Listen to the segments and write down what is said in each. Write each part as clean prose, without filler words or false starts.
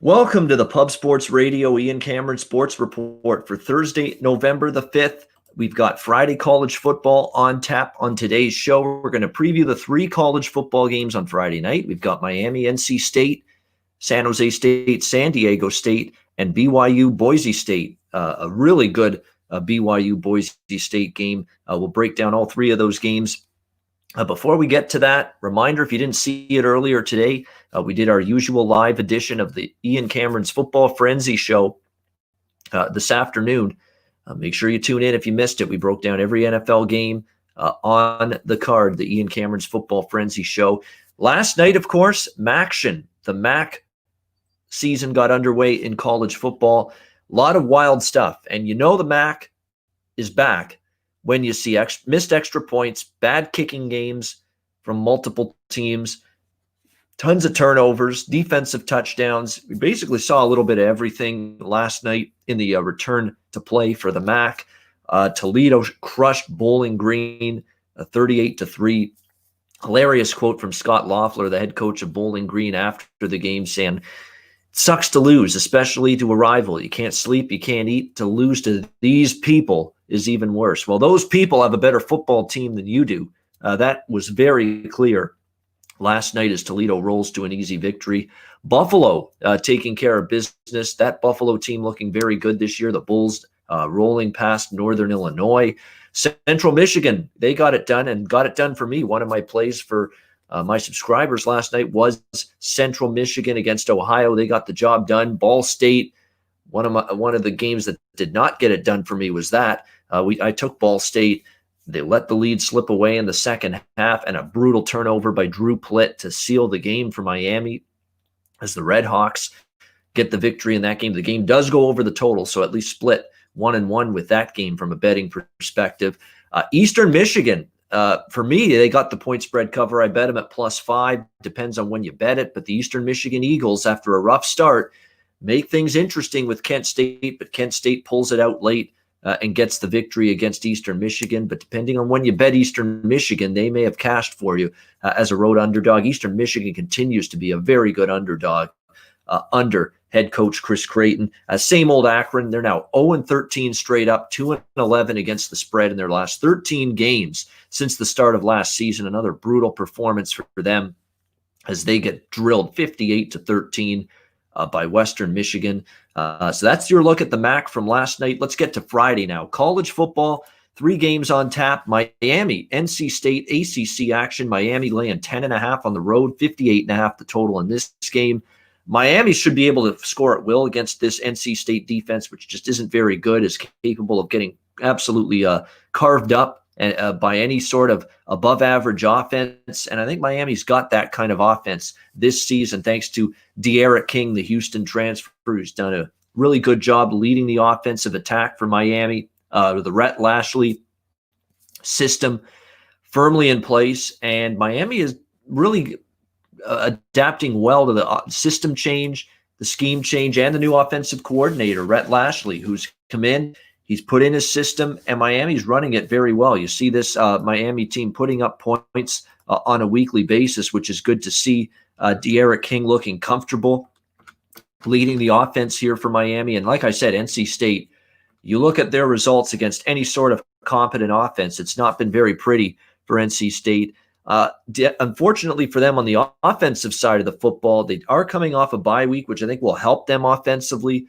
Welcome to the Pub Sports Radio Ian Cameron Sports Report for Thursday, November the 5th. We've got Friday college football on tap on today's show. We're going to preview the 3 college football games on Friday night. We've got Miami, NC State, San Jose State, San Diego State, and BYU, Boise State. A really good BYU, Boise State game. We'll break down all 3 of those games. Before we get to that, reminder, if you didn't see it earlier today, we did our usual live edition of the Ian Cameron's Football Frenzy Show this afternoon. Make sure you tune in if you missed it. We broke down every NFL game on the card, the Ian Cameron's Football Frenzy Show. Last night, of course, MACtion. The MAC season got underway in college football. A lot of wild stuff. And you know the MAC is back when you see missed extra points, bad kicking games from multiple teams, tons of turnovers, defensive touchdowns. We basically saw a little bit of everything last night in the return to play for the MAC. Toledo crushed Bowling Green 38-3. Hilarious quote from Scott Loeffler, the head coach of Bowling Green, after the game, saying, "It sucks to lose, especially to a rival. You can't sleep, you can't eat. To lose to these people is even worse." Well, those people have a better football team than you do. That was very clear last night as Toledo rolls to an easy victory. Buffalo taking care of business. That Buffalo team looking very good this year. The Bulls rolling past Northern Illinois. Central Michigan, they got it done, and got it done for me. One of my plays for my subscribers last night was Central Michigan against Ohio. They got the job done. Ball State, one of the games that did not get it done for me was that. I took Ball State. They let the lead slip away in the second half, and a brutal turnover by Drew Plitt to seal the game for Miami as the Red Hawks get the victory in that game. The game does go over the total, so at least split 1-1 with that game from a betting perspective. Eastern Michigan, for me, they got the point spread cover. I bet them at +5. Depends on when you bet it, but the Eastern Michigan Eagles, after a rough start, make things interesting with Kent State, but Kent State pulls it out late and gets the victory against Eastern Michigan. But depending on when you bet Eastern Michigan, they may have cashed for you as a road underdog. Eastern Michigan continues to be a very good underdog under head coach Chris Creighton. Same old Akron. They're now 0-13 straight up, 2-11 against the spread in their last 13 games since the start of last season. Another brutal performance for them as they get drilled 58-13 by Western Michigan. So that's your look at the MAC from last night. Let's get to Friday now. College football, 3 games on tap. Miami, NC State, ACC action. Miami laying 10.5 on the road, 58.5 the total in this game. Miami should be able to score at will against this NC State defense, which just isn't very good, is capable of getting absolutely carved up by any sort of above-average offense. And I think Miami's got that kind of offense this season, thanks to De'Aaron King, the Houston transfer, who's done a really good job leading the offensive attack for Miami. The Rhett Lashley system firmly in place, and Miami is really adapting well to the system change, the scheme change, and the new offensive coordinator, Rhett Lashley, who's come in. He's put in his system, and Miami's running it very well. You see this Miami team putting up points on a weekly basis, which is good to see. De'Aaron King looking comfortable, leading the offense here for Miami. And like I said, NC State, you look at their results against any sort of competent offense, it's not been very pretty for NC State. Unfortunately for them on the offensive side of the football, they are coming off a bye week, which I think will help them offensively.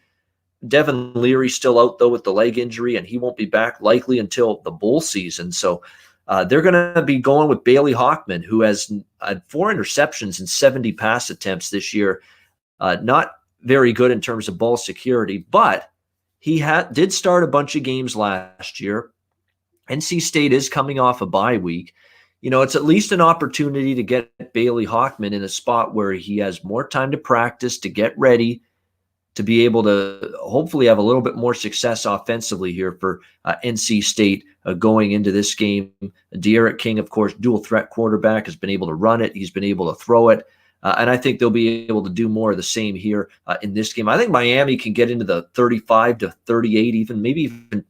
Devin Leary's still out, though, with the leg injury, and he won't be back likely until the bowl season. So they're going to be going with Bailey Hawkman, who has had 4 interceptions and 70 pass attempts this year. Not very good in terms of ball security, but he did start a bunch of games last year. NC State is coming off a bye week. You know, it's at least an opportunity to get Bailey Hawkman in a spot where he has more time to practice, to get ready, to be able to hopefully have a little bit more success offensively here for NC State going into this game. De'Aaron King, of course, dual threat quarterback, has been able to run it. He's been able to throw it. And I think they'll be able to do more of the same here in this game. I think Miami can get into the 35-38, even maybe even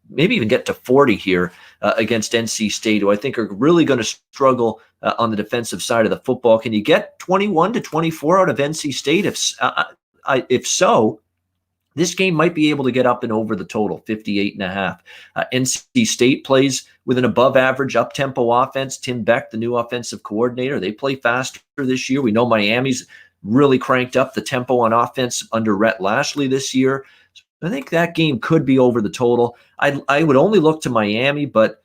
maybe even get to 40 here against NC State, who I think are really going to struggle on the defensive side of the football. Can you get 21 to 24 out of NC State? If so, this game might be able to get up and over the total, 58.5. NC State plays with an above-average, up-tempo offense. Tim Beck, the new offensive coordinator, they play faster this year. We know Miami's really cranked up the tempo on offense under Rhett Lashley this year. So I think that game could be over the total. I would only look to Miami, but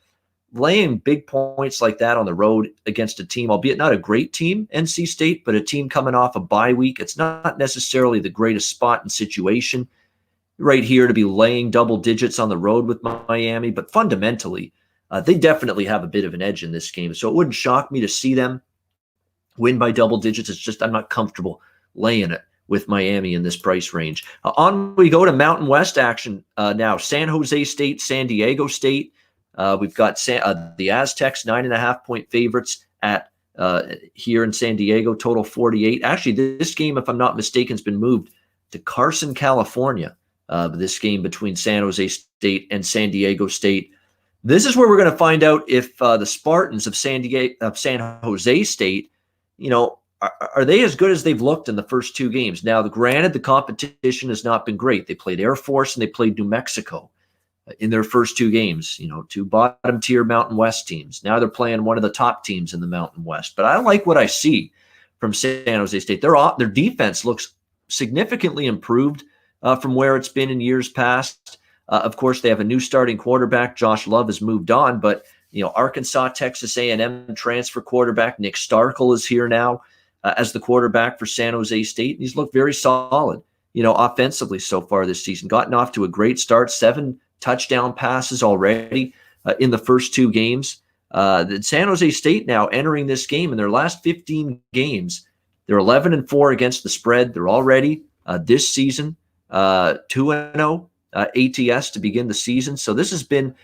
laying big points like that on the road against a team, albeit not a great team, NC State, but a team coming off a bye week, it's not necessarily the greatest spot and situation right here to be laying double digits on the road with Miami. But fundamentally, they definitely have a bit of an edge in this game. So it wouldn't shock me to see them win by double digits. It's just I'm not comfortable laying it with Miami in this price range. On we go to Mountain West action now. San Jose State, San Diego State. We've got the Aztecs 9.5-point favorites at here in San Diego, total 48. Actually, this game, if I'm not mistaken, has been moved to Carson, California. This game between San Jose State and San Diego State. This is where we're going to find out if the Spartans of San Jose State, are they as good as they've looked in the first two games? Now, granted, the competition has not been great. They played Air Force and they played New Mexico in their first two games, two bottom-tier Mountain West teams. Now they're playing one of the top teams in the Mountain West. But I like what I see from San Jose State. Their defense looks significantly improved from where it's been in years past. Of course, they have a new starting quarterback. Josh Love has moved on, but Arkansas, Texas A&M transfer quarterback Nick Starkel is here now as the quarterback for San Jose State. And he's looked very solid, offensively so far this season. Gotten off to a great start, 7 touchdown passes already in the first two games. San Jose State now entering this game in their last 15 games. They're 11-4 against the spread. They're already this season 2-0 ATS to begin the season. So this has been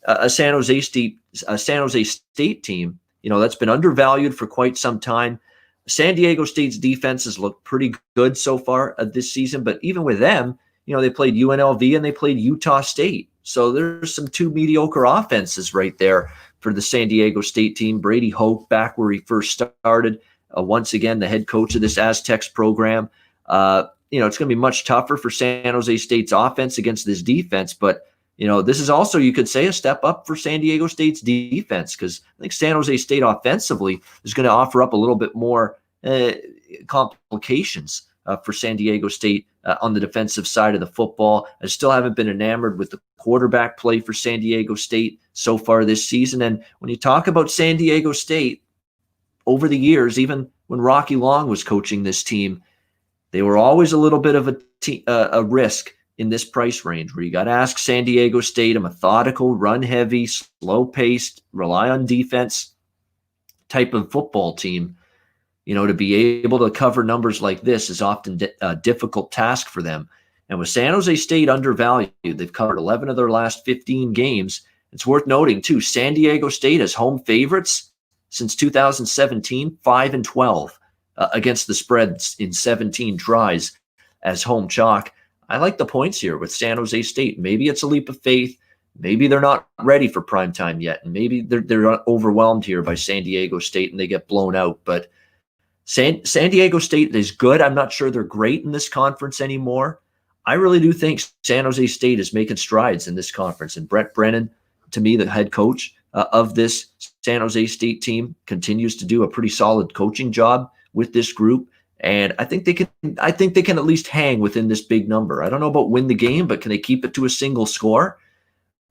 a San Jose State team, that's been undervalued for quite some time. San Diego State's defenses look pretty good so far this season, but even with them, they played UNLV and they played Utah State. So there's some two mediocre offenses right there for the San Diego State team. Brady Hoke back where he first started, once again the head coach of this Aztecs program. It's going to be much tougher for San Jose State's offense against this defense, but this is also, you could say, a step up for San Diego State's defense, because I think San Jose State offensively is going to offer up a little bit more complications for San Diego State on the defensive side of the football. I still haven't been enamored with the quarterback play for San Diego State so far this season. And when you talk about San Diego State over the years, even when Rocky Long was coaching this team, they were always a little bit of a risk in this price range, where you got to ask San Diego State, a methodical, run-heavy, slow-paced, rely on defense type of football team. To be able to cover numbers like this is often a difficult task for them. And with San Jose State undervalued, they've covered 11 of their last 15 games. It's worth noting, too, San Diego State as home favorites since 2017, 5-12 against the spreads in 17 tries as home chalk. I like the points here with San Jose State. Maybe it's a leap of faith. Maybe they're not ready for prime time yet. And maybe they're overwhelmed here by San Diego State and they get blown out. But San Diego State is good. I'm not sure they're great in this conference anymore. I really do think San Jose State is making strides in this conference. And Brett Brennan, to me, the head coach of this San Jose State team, continues to do a pretty solid coaching job with this group. And I think they can at least hang within this big number. I don't know about win the game, but can they keep it to a single score,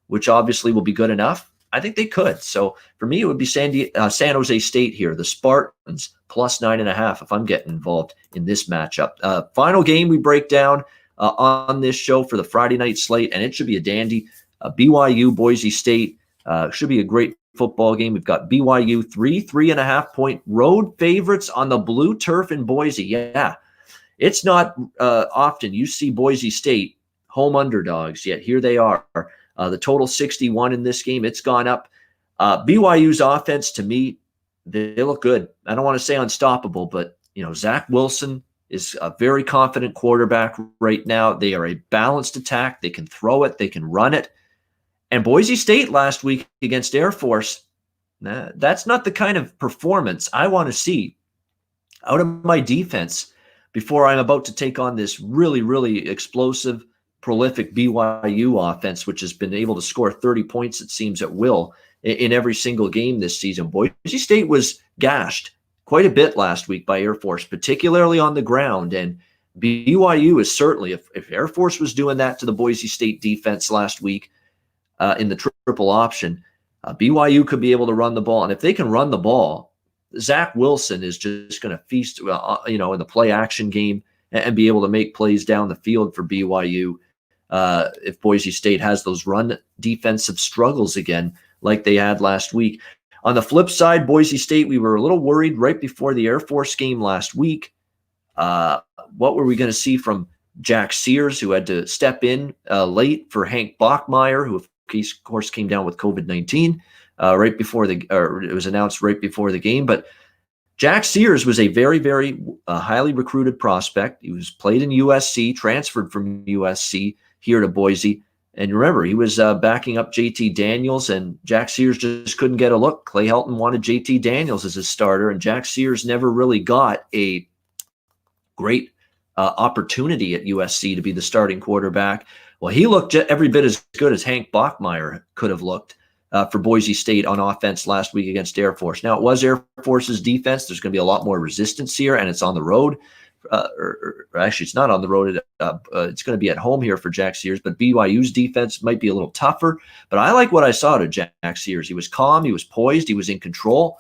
which obviously will be good enough? I think they could. So for me, it would be San Jose State here, the Spartans plus 9.5 if I'm getting involved in this matchup. Final game we break down on this show for the Friday night slate, and it should be a dandy. BYU, Boise State should be a great football game. We've got BYU 3.5-point road favorites on the blue turf in Boise. Yeah, it's not often you see Boise State home underdogs, yet here they are. The total 61 in this game. It's gone up. BYU's offense, to me, they look good. I don't want to say unstoppable, but Zach Wilson is a very confident quarterback right now. They are a balanced attack. They can throw it. They can run it. And Boise State last week against Air Force, that's not the kind of performance I want to see out of my defense before I'm about to take on this really, really explosive, prolific BYU offense, which has been able to score 30 points, it seems, at will in every single game this season. Boise State was gashed quite a bit last week by Air Force, particularly on the ground. And BYU is certainly, if Air Force was doing that to the Boise State defense last week in the triple option, BYU could be able to run the ball. And if they can run the ball, Zach Wilson is just going to feast, in the play action game and be able to make plays down the field for BYU. If Boise State has those run defensive struggles again, like they had last week. On the flip side, Boise State, we were a little worried right before the Air Force game last week. What were we going to see from Jack Sears, who had to step in late for Hank Bachmeier, who of course came down with COVID-19 right before it was announced right before the game. But Jack Sears was a very, very highly recruited prospect. He was played in USC, transferred from USC here to Boise. And remember, he was backing up JT Daniels, and Jack Sears just couldn't get a look. Clay Helton wanted JT Daniels as his starter, and Jack Sears never really got a great opportunity at USC to be the starting quarterback. Well, he looked every bit as good as Hank Bachmeier could have looked for Boise State on offense last week against Air Force. Now, it was Air Force's defense. There's going to be a lot more resistance here, and it's on the road. Or actually, it's not on the road. It's going to be at home here for Jack Sears, but BYU's defense might be a little tougher. But I like what I saw to Jack Sears. He was calm. He was poised. He was in control.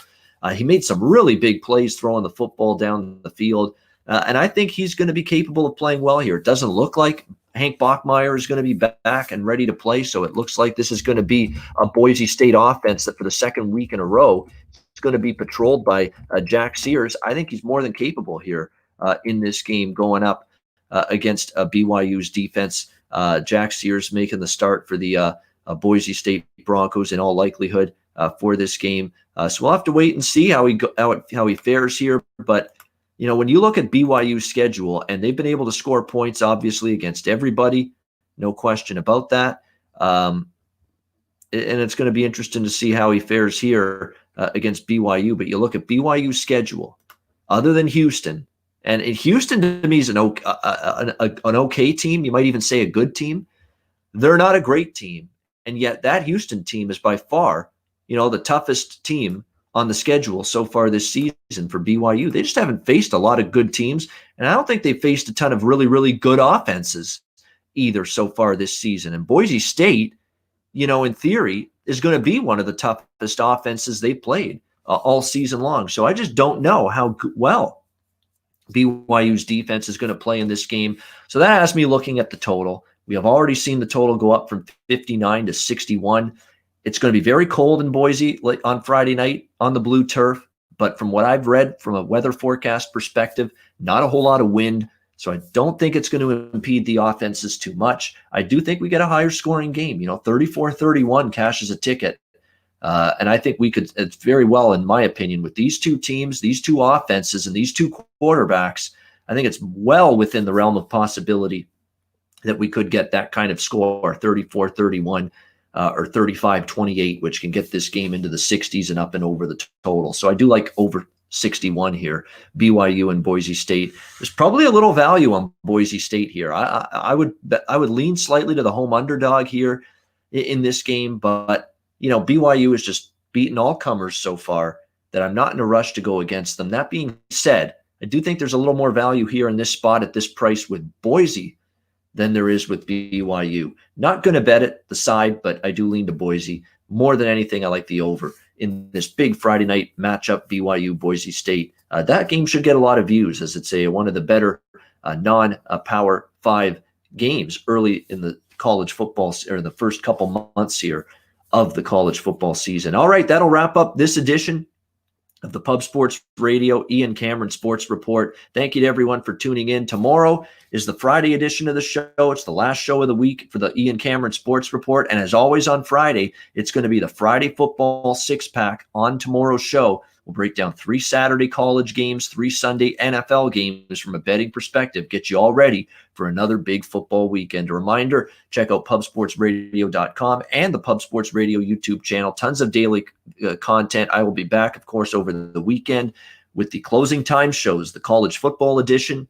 He made some really big plays throwing the football down the field. And I think he's going to be capable of playing well here. It doesn't look like Hank Bachmeier is going to be back and ready to play. So it looks like this is going to be a Boise State offense that for the second week in a row is going to be patrolled by Jack Sears. I think he's more than capable here in this game going up against BYU's defense. Jack Sears making the start for the Boise State Broncos in all likelihood for this game. So we'll have to wait and see how he fares here. But when you look at BYU's schedule, and they've been able to score points, obviously, against everybody, no question about that. And it's going to be interesting to see how he fares here against BYU. But you look at BYU's schedule, other than Houston, and Houston to me is an okay team. You might even say a good team. They're not a great team, and yet that Houston team is by far, the toughest team on the schedule so far this season for BYU. They just haven't faced a lot of good teams, and I don't think they've faced a ton of really, really good offenses either so far this season. And Boise State, in theory, is going to be one of the toughest offenses they played all season long. So I just don't know how well BYU's defense is going to play in this game. So that has me looking at the total. We have already seen the total go up from 59 to 61. It's going to be very cold in Boise on Friday night on the blue turf. But from what I've read from a weather forecast perspective, not a whole lot of wind. So I don't think it's going to impede the offenses too much. I do think we get a higher scoring game. 34-31 cashes a ticket. And I think we could, it's very well, in my opinion, with these two teams, these two offenses, and these two quarterbacks, I think it's well within the realm of possibility that we could get that kind of score, 34-31. Or 35-28, which can get this game into the 60s and up and over the total. So I do like over 61 here, BYU and Boise State. There's probably a little value on Boise State here. I would lean slightly to the home underdog here in this game, but BYU is just beaten all comers so far that I'm not in a rush to go against them. That being said, I do think there's a little more value here in this spot at this price with Boise than there is with BYU. Not going to bet it the side, but I do lean to Boise. More than anything, I like the over in this big Friday night matchup, BYU, Boise State. That game should get a lot of views, as it's one of the better non-Power 5 games early in the college football, or the first couple months here of the college football season. All right, that'll wrap up this edition of the Pub Sports Radio Ian Cameron Sports Report. Thank you to everyone for tuning in. Tomorrow is the Friday edition of the show. It's the last show of the week for the Ian Cameron Sports Report. And as always on Friday, it's going to be the Friday Football Six-Pack on tomorrow's show. We'll break down 3 Saturday college games, 3 Sunday NFL games from a betting perspective, get you all ready for another big football weekend. A reminder, check out pubsportsradio.com and the Pub Sports Radio YouTube channel. Tons of daily content. I will be back, of course, over the weekend with the closing time shows, the college football edition,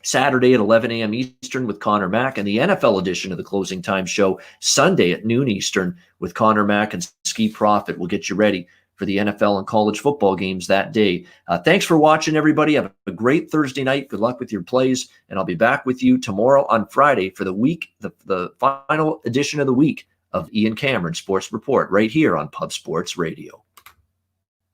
Saturday at 11 a.m. Eastern with Connor Mack, and the NFL edition of the closing time show Sunday at noon Eastern with Connor Mack and Ski Profit. We'll get you ready for the NFL and college football games that day. Thanks for watching, everybody. Have a great Thursday night. Good luck with your plays, and I'll be back with you tomorrow on Friday for the week, the final edition of the week of Ian Cameron Sports Report right here on Pub Sports Radio.